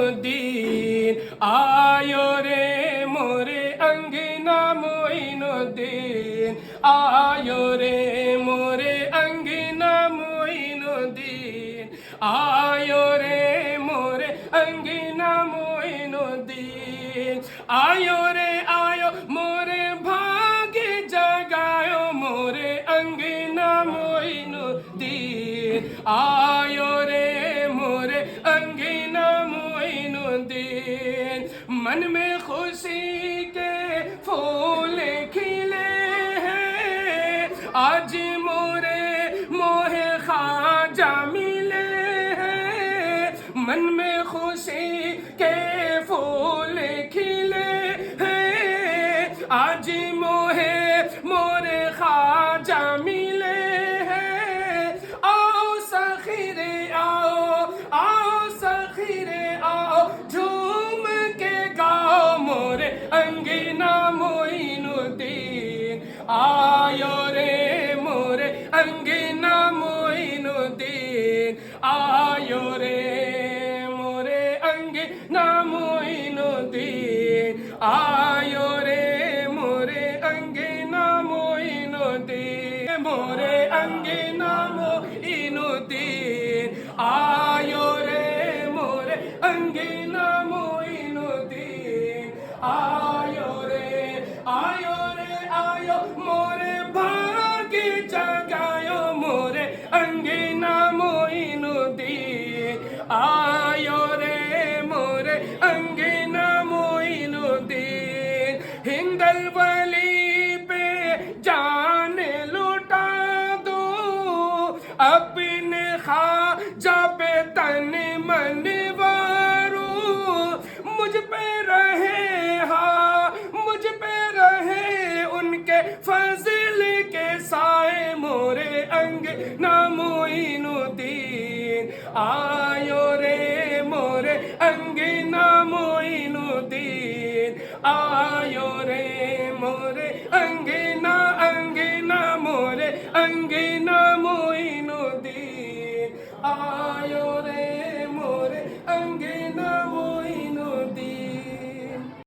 मोइनुद्दीन आयो रे मोरे अंगना मोइनुद्दीन आयो रे मोरे अंगना मोइनुद्दीन आयो रे मोरे अंगना मोइनुद्दीन आयो रे आयो मोरे भाग्य जगायो मोरे अंगना मोइनुद्दीन आयो रे मोरे अंगना मोइनुद्दीन मन में खुशी के फूल खिले हैं आज मोरे मोहे ख्वाजा मिले हैं मन में खुशी के फूल खिले हैं आज मोहे मोरे ख्वाजा मिले हैं आओ सखीरे आओ सखीरे आओ झूम के गाओ मोरे अंगना मोइनुद्दीन आयो रे मोरे अंगना मोइनुद्दीन आयो रे मोरे अंगना मोइनुद्दीन आयो रे मोरे अंगना मोइनुद्दीन मोरे अंगना मोइनुद्दीन आयो रे मोरे अंगना मोइनुद्दीन आयो रे आयो मोरे भाग्य जगायो मोरे अंगना मोइनुद्दीन आयो रे मोरे अंगना मोइनुद्दीन हिंदल वली पे जान लुटा दो अपने ख्वाजा पे तन मन वारो मुझ पे रहे मुझ पे रहे उनके फजल के साए मोरे अंगना मोइनुद्दीन आयो रे मोरे अंगना मोइनुद्दीन आयो रे मोरे अंगना मोरे अंगना मोइनुद्दीन आयो